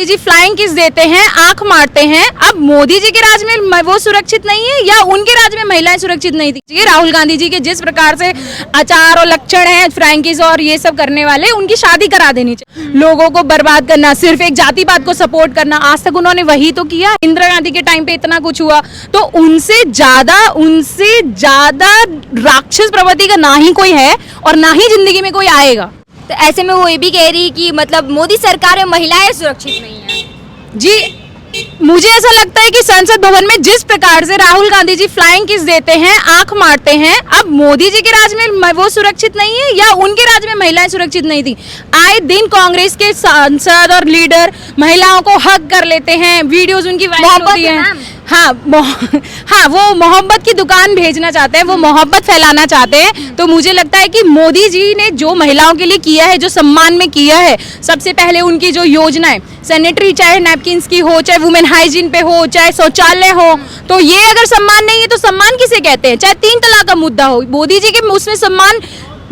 Gandhi ji flying kiss देते हैं, आंख मारते हैं। अब मोदी जी के राज में वो सुरक्षित नहीं है या उनके राज में महिलाएं सुरक्षित नहीं थी? राहुल गांधी जी के जिस प्रकार से आचार और लक्षण हैं, फ्लाइंग किस और ये सब करने वाले, उनकी शादी करा देनी चाहिए। लोगों को बर्बाद करना, सिर्फ एक जातिवाद को सपोर्ट करना, आज तक उन्होंने वही तो किया। इंदिरा गांधी के टाइम पे इतना कुछ हुआ, तो उनसे ज्यादा राक्षस प्रवृत्ति का ना ही कोई है और ना ही जिंदगी में कोई आएगा। तो ऐसे में वो ये भी कह रही कि मतलब मोदी सरकार में महिलाएं सुरक्षित नहीं है। जी, मुझे ऐसा लगता है कि संसद भवन में जिस प्रकार से राहुल गांधी जी फ्लाइंग किस देते हैं, आंख मारते हैं, अब मोदी जी के राज में वो सुरक्षित नहीं है या उनके राज में महिलाएं सुरक्षित नहीं थी? आए दिन कांग्रेस के सांसद और लीडर महिलाओं को हक कर लेते हैं, वीडियोस उनकी वायरल होती हैं। हाँ, वो मोहब्बत की दुकान भेजना चाहते हैं, वो मोहब्बत फैलाना चाहते हैं। तो मुझे लगता है कि मोदी जी ने जो महिलाओं के लिए किया है, जो सम्मान में किया है, सबसे पहले उनकी जो योजनाएं सैनिटरी, चाहे नैपकिन्स की हो, चाहे वुमेन हाइजीन पे हो, चाहे शौचालय हो, तो ये अगर सम्मान नहीं है तो सम्मान किसे कहते हैं? चाहे 3 तलाक का मुद्दा हो, मोदी जी के उसमें सम्मान।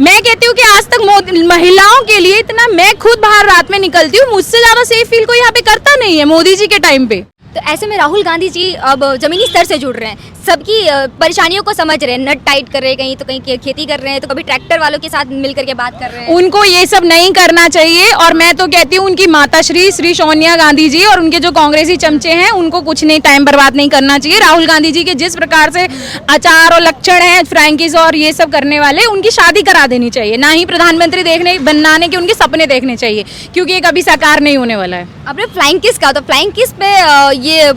मैं कहती हूँ कि आज तक महिलाओं के लिए इतना, मैं खुद बाहर रात में निकलती हूँ, मुझसे ज्यादा सेफ फील कोई यहाँ पे करता नहीं है मोदी जी के टाइम पे। तो ऐसे में राहुल गांधी जी अब जमीनी स्तर से जुड़ रहे हैं, सबकी परेशानियों को समझ रहे हैं, नट टाइट कर रहे हैं, कहीं तो कहीं खेती कर रहे हैं, तो कभी ट्रैक्टर वालों के साथ मिल करके बात कर रहे हैं। उनको ये सब नहीं करना चाहिए और मैं तो कहती हूँ उनकी माता श्री सोनिया गांधी जी और उनके जो कांग्रेसी चमचे हैं, उनको कुछ नहीं, टाइम बर्बाद नहीं करना चाहिए। राहुल गांधी जी के जिस प्रकार से आचार और लक्षण हैं, फ्रैंकीज और ये सब करने वाले, उनकी शादी करा देनी चाहिए, ना ही प्रधानमंत्री बनाने के उनके सपने देखने चाहिए, क्योंकि ये कभी साकार नहीं होने वाला है। अपने फ्लाइंग किस का, तो फ्लाइंग किस पे ये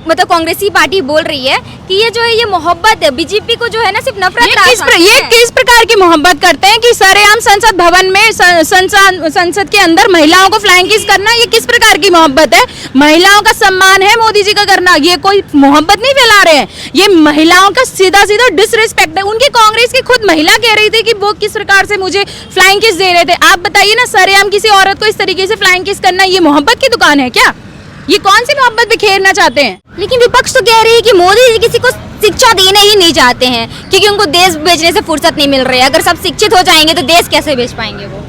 मतलब कांग्रेसी पार्टी बोल रही है कि ये जो है ये मोहब्बत है, बीजेपी को जो है ना सिर्फ नफरत। ये किस प्रकार की मोहब्बत करते हैं कि सरेआम संसद भवन में, संसद के अंदर महिलाओं को फ्लाइंग किस करना, ये किस प्रकार की मोहब्बत है? महिलाओं का सम्मान है मोदी जी का करना, ये कोई मोहब्बत नहीं फैला रहे हैं, ये महिलाओं का सीधा डिसरिस्पेक्ट है। उनकी कांग्रेस की खुद महिला कह रही थी कि वो किस प्रकार से मुझे फ्लाइंग किस दे रहे थे। आप बताइए ना, सरेआम किसी औरत को इस तरीके से फ्लाइंग किस करना, ये मोहब्बत की दुकान है क्या? ये कौन सी मोहब्बत बिखेरना चाहते हैं? लेकिन विपक्ष तो कह रही है कि मोदी जी किसी को शिक्षा देना ही नहीं चाहते हैं, क्योंकि उनको देश बेचने से फुर्सत नहीं मिल रही है। अगर सब शिक्षित हो जाएंगे तो देश कैसे बेच पाएंगे वो?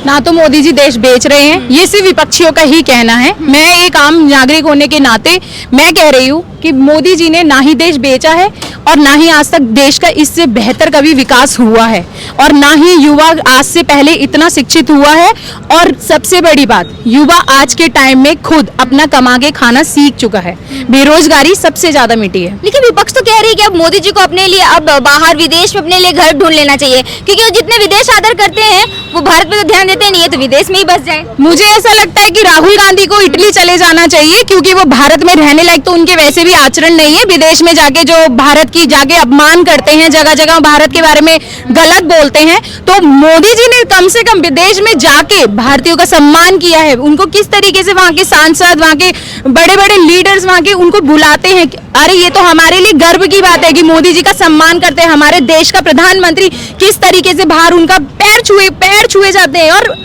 ना तो मोदी जी देश बेच रहे हैं, ये सिर्फ विपक्षियों का ही कहना है। मैं एक आम नागरिक होने के नाते मैं कह रही हूँ कि मोदी जी ने ना ही देश बेचा है और ना ही आज तक देश का इससे बेहतर कभी विकास हुआ है, और ना ही युवा आज से पहले इतना शिक्षित हुआ है। और सबसे बड़ी बात, युवा आज के टाइम में खुद अपना कमा के खाना सीख चुका है, बेरोजगारी सबसे ज्यादा मिटी है। लेकिन विपक्ष तो कह रही है कि अब मोदी जी को अपने लिए अब बाहर विदेश में अपने लिए घर ढूंढ लेना चाहिए, क्योंकि वो जितने विदेश आदर करते हैं वो भारत पे तो ध्यान देते नहीं है, तो विदेश में ही बस जाए। मुझे ऐसा लगता है कि राहुल गांधी को इटली चले जाना चाहिए, क्योंकि वो भारत में रहने लायक तो उनके वैसे भी आचरण नहीं है। विदेश में जाके जो भारत की जाके अपमान करते हैं, जगह जगह भारत के बारे में गलत बोलते हैं, तो मोदी जी ने कम से कम विदेश में जाके भारतीयों का सम्मान किया है। उनको किस तरीके से वहाँ के सांसद, वहाँ के बड़े बड़े लीडर्स वहाँ के उनको बुलाते हैं। अरे ये तो हमारे लिए गर्व की बात है कि मोदी जी का सम्मान करते हैं। हमारे देश का प्रधानमंत्री किस तरीके से बाहर उनका पैर छुए जाते हैं। और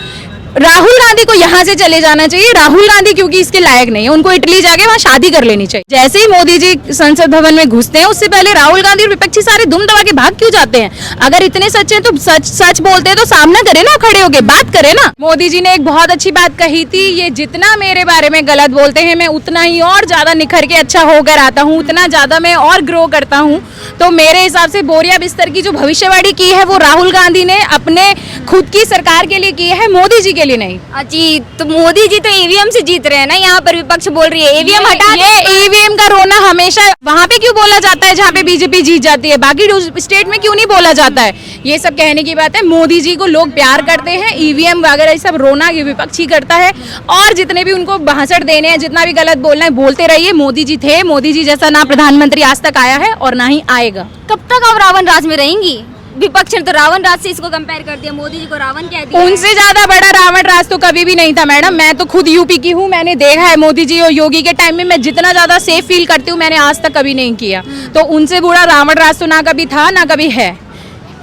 राहुल गांधी को यहाँ से चले जाना चाहिए। राहुल गांधी क्योंकि इसके लायक नहीं है, उनको इटली जाके वहाँ शादी कर लेनी चाहिए। जैसे ही मोदी जी संसद भवन में घुसते हैं, उससे पहले राहुल गांधी और विपक्षी सारे दुम दबा के भाग क्यों जाते हैं? अगर इतने सच्चे हैं तो सच बोलते हैं तो सामना करे ना, खड़े होके बात करे ना। मोदी जी ने एक बहुत अच्छी बात कही थी, ये जितना मेरे बारे में गलत बोलते हैं मैं उतना ही और ज्यादा निखर के अच्छा होकर आता हूँ, उतना ज्यादा मैं और ग्रो करता हूँ। तो मेरे हिसाब से बोरिया बिस्तर की जो भविष्यवाणी की है वो राहुल गांधी ने अपने खुद की सरकार के लिए की है, मोदी जी के लिए नहीं। जी, तो मोदी जी तो ईवीएम से जीत रहे हैं ना, यहाँ पर विपक्ष बोल रही है ईवीएम हटा। ये ईवीएम का रोना हमेशा वहाँ पे क्यों बोला जाता है जहाँ पे बीजेपी जीत जाती है, बाकी स्टेट में क्यों नहीं बोला जाता है? ये सब कहने की बात है। मोदी जी को लोग प्यार करते हैं, ईवीएम वगैरह ये सब रोना ये विपक्ष ही करता है। और जितने भी उनको भाषण देने हैं, जितना भी गलत बोलना है बोलते रहिए। मोदी जी थे, मोदी जी जैसा ना प्रधानमंत्री आज तक आया है और ना ही आएगा। कब तक आप रावण राज में रहेंगी? विपक्ष ने तो रावण राज से इसको कंपेयर कर दिया, मोदी जी को रावण कह दिया। उनसे ज्यादा बड़ा रावण राज तो कभी भी नहीं था मैडम। मैं तो खुद यूपी की हूँ, मैंने देखा है मोदी जी और योगी के टाइम में मैं जितना ज्यादा सेफ फील करती हूँ मैंने आज तक कभी नहीं किया। तो उनसे बुरा रावण राज तो ना कभी था ना कभी है।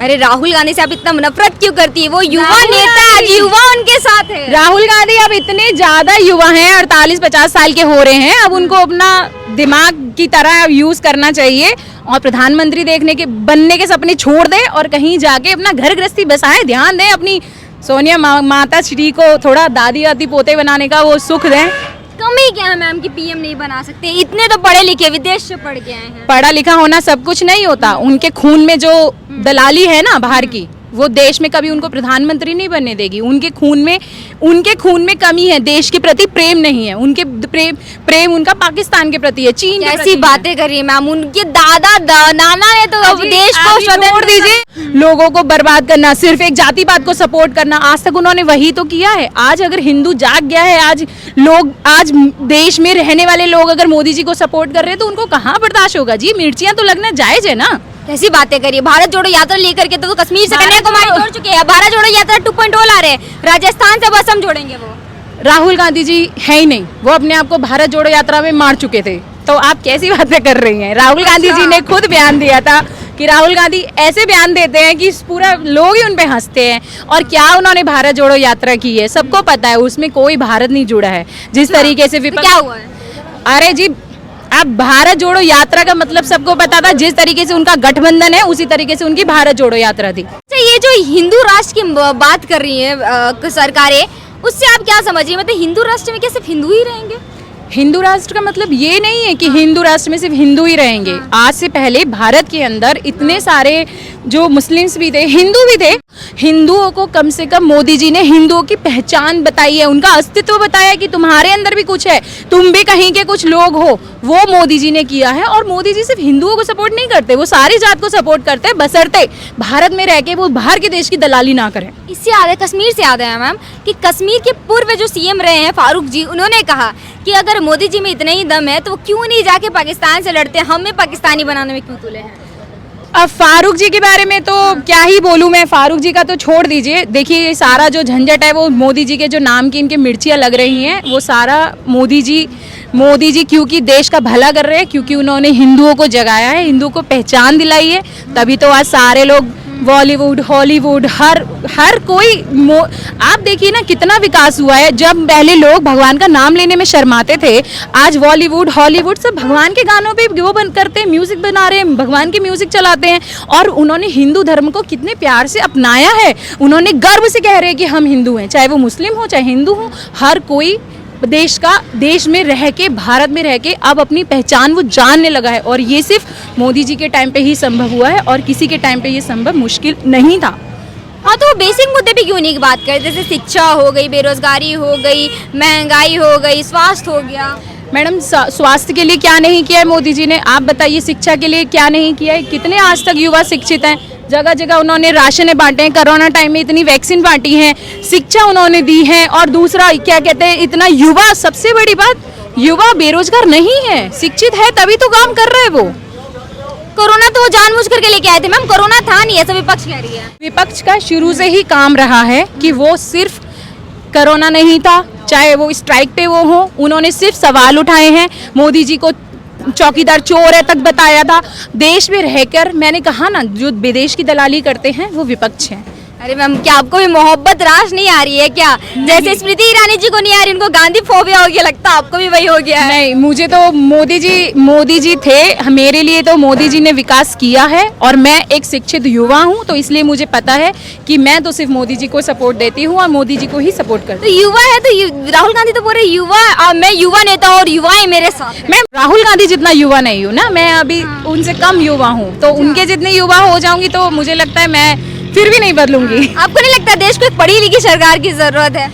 अरे राहुल गांधी से आप इतना नफरत क्यों करती है? वो युवा नेता है, युवा उनके साथ है। राहुल गांधी अब इतने ज्यादा युवा हैं, 48-50 साल के हो रहे हैं, अब उनको अपना दिमाग की तरह यूज करना चाहिए और प्रधानमंत्री बनने के सपने छोड़ दे और कहीं जाके अपना घर गृहस्थी बसाए, ध्यान दें अपनी सोनिया माता श्री को थोड़ा दादी दादी पोते बनाने का वो सुख दें। कमी क्या है मैम कि पीएम नहीं बना सकते? इतने तो पढ़े लिखे, विदेश से पढ़ के आए हैं। पढ़ा लिखा होना सब कुछ नहीं होता। उनके खून में जो दलाली है ना बाहर की, वो देश में कभी उनको प्रधानमंत्री नहीं बनने देगी। उनके खून में कमी है, देश के प्रति प्रेम नहीं है। उनके प्रेम उनका पाकिस्तान के प्रति है, चीन के प्रति ऐसी बातें करिए मैम, उनके नाना ने तो देश को छोड़ दीजिए। लोगों को बर्बाद करना, सिर्फ एक जातिवाद को सपोर्ट करना, आज तक उन्होंने वही तो किया है। आज अगर हिंदू जाग गया है, आज देश में रहने वाले लोग अगर मोदी जी को सपोर्ट कर रहे हैं तो उनको कहाँ बर्दाश्त होगा जी? मिर्चियां तो लगना जायज है ना। ऐसी बातें करिए। भारत जोड़ो यात्रा लेकर के तो कश्मीर से कन्याकुमारी जोड़ चुके हैं। भारत जोड़ो यात्रा 2.0 ला रहे हैं, राजस्थान से बस हम जोड़ेंगे। वो राहुल गांधी जी है ही नहीं, वो अपने आप को भारत जोड़ो यात्रा में मार चुके थे। तो आप कैसी बातें कर रही हैं? राहुल गांधी जी ने खुद बयान दिया था कि राहुल गांधी ऐसे बयान देते हैं कि पूरा लोग ही उन पे हंसते हैं। और क्या उन्होंने भारत जोड़ो यात्रा की है, सबको पता है, उसमें कोई भारत नहीं जुड़ा है। जिस तरीके से तो क्या हुआ है? अरे जी, अब भारत जोड़ो यात्रा का मतलब सबको पता था। जिस तरीके से उनका गठबंधन है उसी तरीके से उनकी भारत जोड़ो यात्रा थी। अच्छा, ये जो हिंदू राष्ट्र की बात कर रही है सरकारें, उससे आप क्या समझ रही है? मतलब हिंदू राष्ट्र में क्या सिर्फ हिंदू ही रहेंगे? हिंदू राष्ट्र का मतलब ये नहीं है कि हिंदू राष्ट्र में सिर्फ हिंदू ही रहेंगे। आज से पहले भारत के अंदर इतने सारे जो मुस्लिम्स भी थे, हिंदू भी थे। हिंदुओं को कम से कम मोदी जी ने हिंदुओं की पहचान बताई है, उनका अस्तित्व बताया कि तुम्हारे अंदर भी कुछ है, तुम भी कहीं के कुछ लोग हो, वो मोदी जी ने किया है। और मोदी जी सिर्फ हिंदुओं को सपोर्ट नहीं करते, वो सारी जात को सपोर्ट करते हैं, बशर्ते भारत में रह के वो बाहर के देश की दलाली ना करें। इससे याद है, कश्मीर से याद है मैम कि कश्मीर के पूर्व जो सीएम रहे हैं फारूक जी, उन्होंने कहा कि अगर मोदी जी में इतना ही दम है तो वो क्यों नहीं जाके पाकिस्तान से लड़ते, हमें पाकिस्तानी बनाने में क्यों तुले हैं? अब फारूक जी के बारे में तो क्या ही बोलूं मैं, फारूक जी का तो छोड़ दीजिए। देखिए, सारा जो झंझट है वो मोदी जी के जो नाम की इनके मिर्चियाँ लग रही हैं, वो सारा मोदी जी क्योंकि देश का भला कर रहे हैं, क्योंकि उन्होंने हिंदुओं को जगाया है, हिंदुओं को पहचान दिलाई है, तभी तो आज सारे लोग बॉलीवुड, हॉलीवुड, हर कोई आप देखिए ना कितना विकास हुआ है। जब पहले लोग भगवान का नाम लेने में शर्माते थे, आज बॉलीवुड, हॉलीवुड सब भगवान के गानों पे वो करते हैं, म्यूजिक बना रहे हैं, भगवान की म्यूजिक चलाते हैं। और उन्होंने हिंदू धर्म को कितने प्यार से अपनाया है। उन्होंने गर्व से कह रहे हैं कि हम हिंदू हैं, चाहे वो मुस्लिम हो चाहे हिंदू हो, हर कोई देश में रह के, भारत में रह के अब अपनी पहचान वो जानने लगा है। और ये सिर्फ मोदी जी के टाइम पे ही संभव हुआ है और किसी के टाइम पे ये संभव मुश्किल नहीं था। हाँ, तो बेसिक मुद्दे पे क्यों नहीं बात करें? जैसे शिक्षा हो गई, बेरोजगारी हो गई, महंगाई हो गई, स्वास्थ्य हो गया। मैडम, स्वास्थ्य के लिए क्या नहीं किया है मोदी जी ने? आप बताइए, शिक्षा के लिए क्या नहीं किया है? कितने आज तक युवा शिक्षित हैं? जगह जगह उन्होंने राशन बांटे हैं, कोरोना टाइम में इतनी वैक्सीन बांटी है, शिक्षा उन्होंने दी है। और दूसरा क्या कहते हैं, इतना युवा, सबसे बड़ी बात, युवा बेरोजगार नहीं है, शिक्षित है, तभी तो काम कर रहे हैं वो। कोरोना तो वो जानबूझ करके लेके आए थे मैम, कोरोना था नहीं, ऐसा विपक्ष कह रही है। विपक्ष का शुरू से ही काम रहा है कि वो सिर्फ कोरोना नहीं था, चाहे वो स्ट्राइक पे वो हो, उन्होंने सिर्फ सवाल उठाए हैं। मोदी जी को चौकीदार चोर है तक बताया था। देश में रहकर, मैंने कहा ना, जो विदेश की दलाली करते हैं वो विपक्ष हैं। अरे मैम, क्या आपको भी मोहब्बत रास नहीं आ रही है क्या? जैसे स्मृति ईरानी जी को नहीं आ रही, उनको गांधी फोबिया हो गया, लगता आपको भी वही हो गया है? नहीं, मुझे तो मोदी जी थे, मेरे लिए तो मोदी जी ने विकास किया है। और मैं एक शिक्षित युवा हूं, तो इसलिए मुझे पता है कि मैं तो सिर्फ मोदी जी को सपोर्ट देती हूं और मोदी जी को ही सपोर्ट करती हूं। तो युवा है तो राहुल गांधी तो पूरे युवा, मैं युवा नेता और युवाएं मेरे साथ। मैं राहुल गांधी जितना युवा नहीं हूँ ना, मैं अभी उनसे कम युवा हूँ, तो उनके जितने युवा हो जाऊंगी तो मुझे लगता है मैं फिर भी नहीं बदलूंगी। आपको नहीं लगता देश को एक पढ़ी लिखी सरकार की जरूरत है?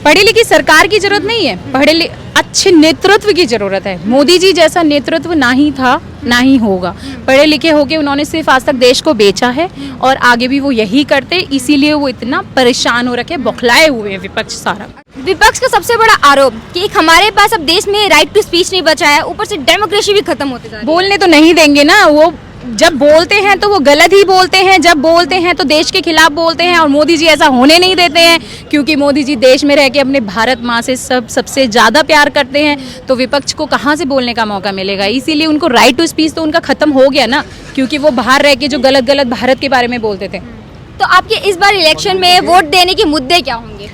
पढ़ी लिखी सरकार की जरूरत नहीं है, अच्छे नेतृत्व की जरूरत है। मोदी जी जैसा नेतृत्व ना ही था ना ही होगा। पढ़े लिखे होके उन्होंने सिर्फ आज तक देश को बेचा है और आगे भी वो यही करते, इसीलिए वो इतना परेशान हो रखे, बौखलाए हुए हैं विपक्ष सारा। विपक्ष का सबसे बड़ा आरोप कि हमारे पास अब देश में राइट टू स्पीच नहीं बचा है, ऊपर से डेमोक्रेसी भी खत्म होते जा रही है। बोलने तो नहीं देंगे ना, वो जब बोलते हैं तो वो गलत ही बोलते हैं, जब बोलते हैं तो देश के खिलाफ बोलते हैं। और मोदी जी ऐसा होने नहीं देते हैं, क्योंकि मोदी जी देश में रह के अपने भारत माँ से सबसे ज़्यादा प्यार करते हैं। तो विपक्ष को कहाँ से बोलने का मौका मिलेगा? इसीलिए उनको राइट टू स्पीच तो उनका खत्म हो गया ना, क्योंकि वो बाहर रह के जो गलत गलत भारत के बारे में बोलते थे। तो आपके इस बार इलेक्शन में वोट देने के मुद्दे क्या होंगे?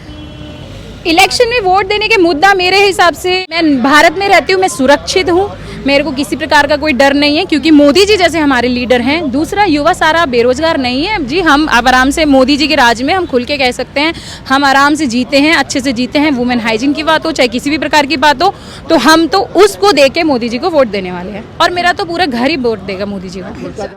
इलेक्शन में वोट देने के मुद्दा मेरे हिसाब से, मैं भारत में रहती हूँ, मैं सुरक्षित हूँ, मेरे को किसी प्रकार का कोई डर नहीं है, क्योंकि मोदी जी जैसे हमारे लीडर हैं। दूसरा, युवा सारा बेरोजगार नहीं है जी। हम अब आराम से मोदी जी के राज में हम खुल के कह सकते हैं, हम आराम से जीते हैं, अच्छे से जीते हैं। वुमेन हाइजीन की बात हो, चाहे किसी भी प्रकार की बात हो, तो हम तो उसको दे के मोदी जी को वोट देने वाले हैं, और मेरा तो पूरा घर ही वोट देगा मोदी जी को।